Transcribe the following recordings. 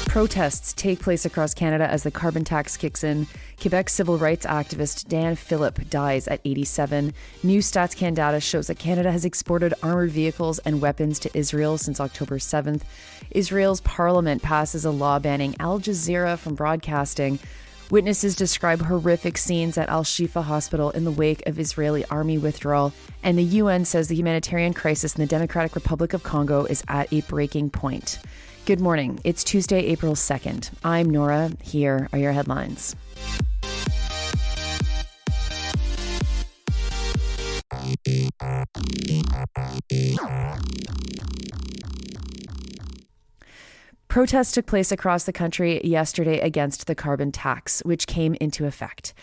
Protests take place across Canada as the carbon tax kicks in. Quebec civil rights activist Dan Philippe dies at 87. New StatsCan data shows that Canada has exported armored vehicles and weapons to Israel since October 7th. Israel's parliament passes a law banning Al Jazeera from broadcasting. Witnesses describe horrific scenes at Al-Shifa Hospital in the wake of Israeli army withdrawal. And the UN says the humanitarian crisis in the Democratic Republic of Congo is at a breaking point. Good morning. It's Tuesday, April 2nd. I'm Nora. Here are your headlines. Protests took place across the country yesterday against the carbon tax, which came into effect.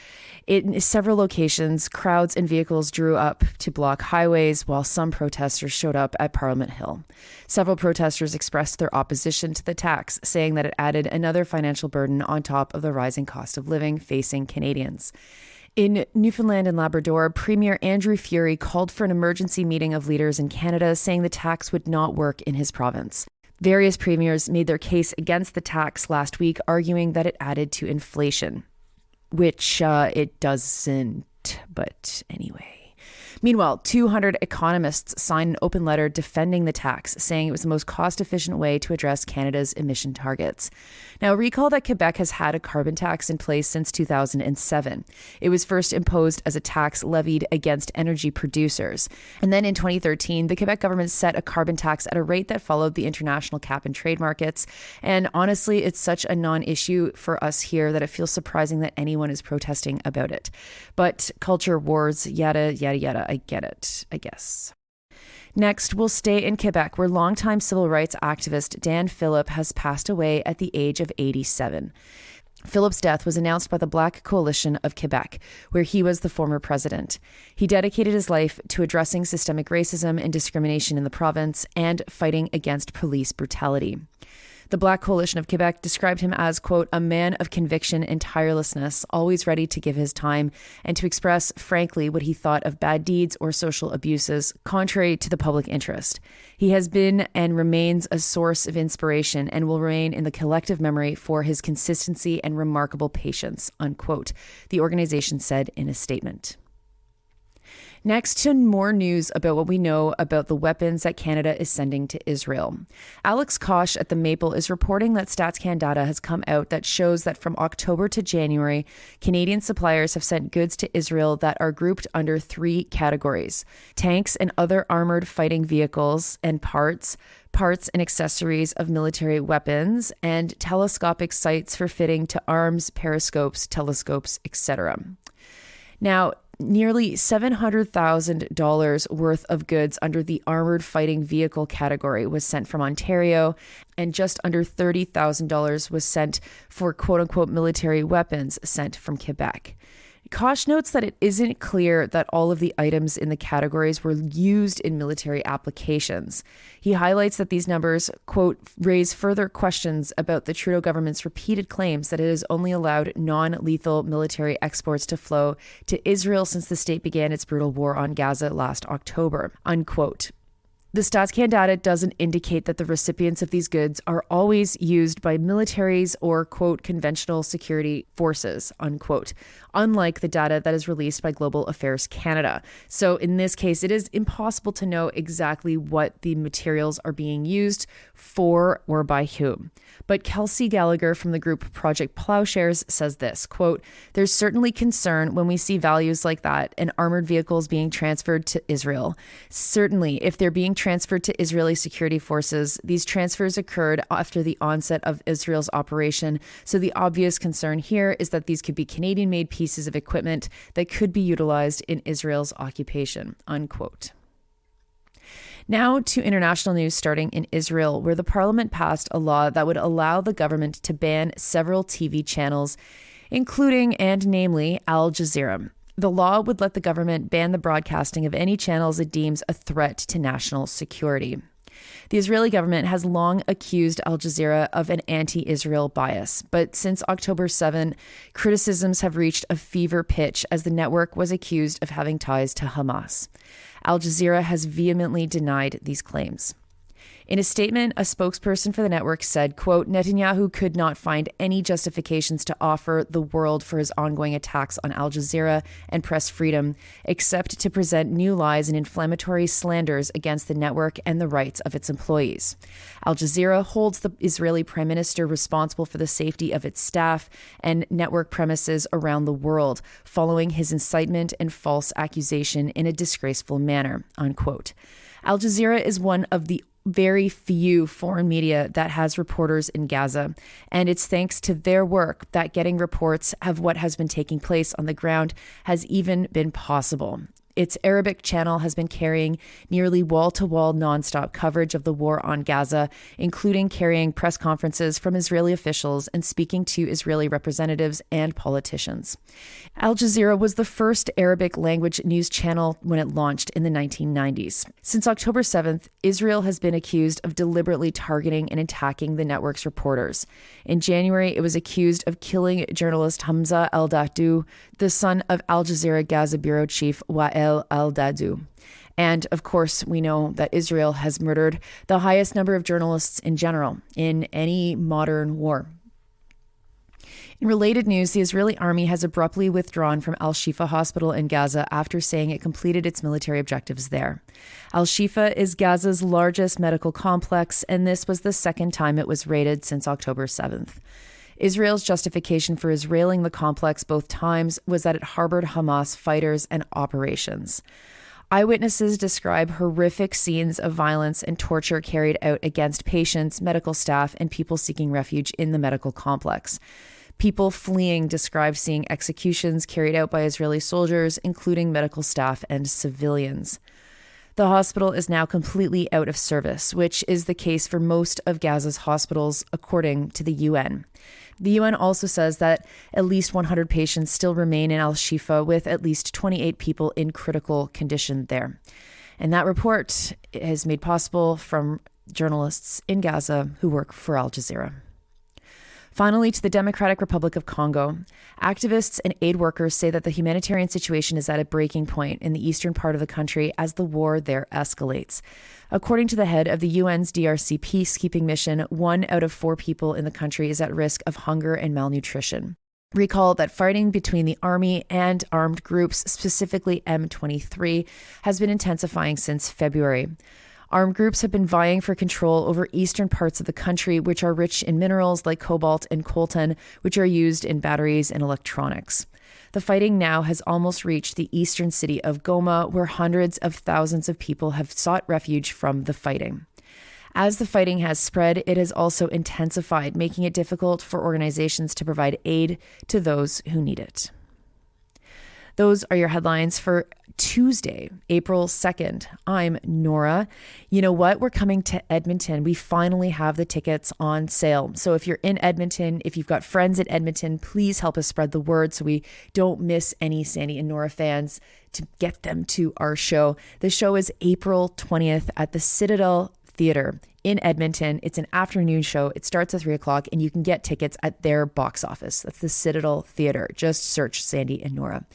In several locations, crowds and vehicles drew up to block highways, while some protesters showed up at Parliament Hill. Several protesters expressed their opposition to the tax, saying that it added another financial burden on top of the rising cost of living facing Canadians. In Newfoundland and Labrador, Premier Andrew Furey called for an emergency meeting of leaders in Canada, saying the tax would not work in his province. Various premiers made their case against the tax last week, arguing that it added to inflation, which it doesn't, but anyway. Meanwhile, 200 economists signed an open letter defending the tax, saying it was the most cost-efficient way to address Canada's emission targets. Now, recall that Quebec has had a carbon tax in place since 2007. It was first imposed as a tax levied against energy producers. And then in 2013, the Quebec government set a carbon tax at a rate that followed the international cap and trade markets. And honestly, it's such a non-issue for us here that it feels surprising that anyone is protesting about it. But culture wars, yada, yada, yada. I get it, I guess. Next, we'll stay in Quebec, where longtime civil rights activist Dan Philippe has passed away at the age of 87. Philippe's death was announced by the Black Coalition of Quebec, where he was the former president. He dedicated his life to addressing systemic racism and discrimination in the province and fighting against police brutality. The Black Coalition of Quebec described him as, quote, a man of conviction and tirelessness, always ready to give his time and to express frankly what he thought of bad deeds or social abuses, contrary to the public interest. He has been and remains a source of inspiration and will remain in the collective memory for his consistency and remarkable patience, unquote, the organization said in a statement. Next to more news about what we know about the weapons that Canada is sending to Israel. Alex Kosh at the Maple is reporting that StatsCan data has come out that shows that from October to January, Canadian suppliers have sent goods to Israel that are grouped under three categories: tanks and other armored fighting vehicles and parts and accessories of military weapons, and telescopic sights for fitting to arms, periscopes, telescopes, etc. Now, nearly $700,000 worth of goods under the armored fighting vehicle category was sent from Ontario, and just under $30,000 was sent for quote-unquote military weapons sent from Quebec. Kosh notes that it isn't clear that all of the items in the categories were used in military applications. He highlights that these numbers, quote, raise further questions about the Trudeau government's repeated claims that it has only allowed non-lethal military exports to flow to Israel since the state began its brutal war on Gaza last October, unquote. The StatsCan data doesn't indicate that the recipients of these goods are always used by militaries or, quote, conventional security forces, unquote, unlike the data that is released by Global Affairs Canada. So in this case, it is impossible to know exactly what the materials are being used for or by whom. But Kelsey Gallagher from the group Project Plowshares says this, quote, there's certainly concern when we see values like that and armored vehicles being transferred to Israel. Certainly, if they're being transferred to Israeli security forces, these transfers occurred after the onset of Israel's operation. So the obvious concern here is that these could be Canadian-made pieces of equipment that could be utilized in Israel's occupation, unquote. Now to international news starting in Israel, where the parliament passed a law that would allow the government to ban several TV channels, including and namely Al Jazeera. The law would let the government ban the broadcasting of any channels it deems a threat to national security. The Israeli government has long accused Al Jazeera of an anti-Israel bias, but since October 7, criticisms have reached a fever pitch as the network was accused of having ties to Hamas. Al Jazeera has vehemently denied these claims. In a statement, a spokesperson for the network said, quote, Netanyahu could not find any justifications to offer the world for his ongoing attacks on Al Jazeera and press freedom, except to present new lies and inflammatory slanders against the network and the rights of its employees. Al Jazeera holds the Israeli prime minister responsible for the safety of its staff and network premises around the world, following his incitement and false accusation in a disgraceful manner, unquote. Al Jazeera is one of the very few foreign media that has reporters in Gaza, and it's thanks to their work that getting reports of what has been taking place on the ground has even been possible. Its Arabic channel has been carrying nearly wall-to-wall nonstop coverage of the war on Gaza, including carrying press conferences from Israeli officials and speaking to Israeli representatives and politicians. Al Jazeera was the first Arabic language news channel when it launched in the 1990s. Since October 7th, Israel has been accused of deliberately targeting and attacking the network's reporters. In January, it was accused of killing journalist Hamza al-Dahdouh, the son of Al Jazeera Gaza bureau chief Wael al-Dahdouh. And of course, we know that Israel has murdered the highest number of journalists in general in any modern war. In related news, the Israeli army has abruptly withdrawn from Al-Shifa Hospital in Gaza after saying it completed its military objectives there. Al-Shifa is Gaza's largest medical complex, and this was the second time it was raided since October 7th. Israel's justification for Israeling the complex both times was that it harbored Hamas fighters and operations. Eyewitnesses describe horrific scenes of violence and torture carried out against patients, medical staff, and people seeking refuge in the medical complex. People fleeing describe seeing executions carried out by Israeli soldiers, including medical staff and civilians. The hospital is now completely out of service, which is the case for most of Gaza's hospitals, according to the UN. The UN also says that at least 100 patients still remain in Al-Shifa, with at least 28 people in critical condition there. And that report is made possible from journalists in Gaza who work for Al Jazeera. Finally, to the Democratic Republic of Congo, activists and aid workers say that the humanitarian situation is at a breaking point in the eastern part of the country as the war there escalates. According to the head of the UN's DRC peacekeeping mission, 1 out of 4 people in the country is at risk of hunger and malnutrition. Recall that fighting between the army and armed groups, specifically M23, has been intensifying since February. Armed groups have been vying for control over eastern parts of the country, which are rich in minerals like cobalt and coltan, which are used in batteries and electronics. The fighting now has almost reached the eastern city of Goma, where hundreds of thousands of people have sought refuge from the fighting. As the fighting has spread, it has also intensified, making it difficult for organizations to provide aid to those who need it. Those are your headlines for Tuesday, April 2nd. I'm Nora. You know what? We're coming to Edmonton. We finally have the tickets on sale. So if you're in Edmonton, if you've got friends at Edmonton, please help us spread the word so we don't miss any Sandy and Nora fans to get them to our show. The show is April 20th at the Citadel Theatre in Edmonton. It's an afternoon show. It starts at 3 o'clock and you can get tickets at their box office. That's the Citadel Theatre. Just search Sandy and Nora.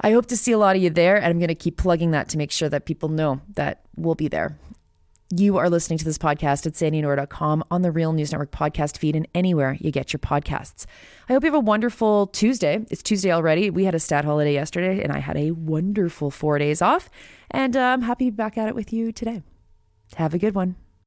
I hope to see a lot of you there, and I'm going to keep plugging that to make sure that people know that we'll be there. You are listening to this podcast at sandynora.com, on the Real News Network podcast feed, and anywhere you get your podcasts. I hope you have a wonderful Tuesday. It's Tuesday already. We had a stat holiday yesterday, and I had a wonderful 4 days off, and I'm happy to be back at it with you today. Have a good one.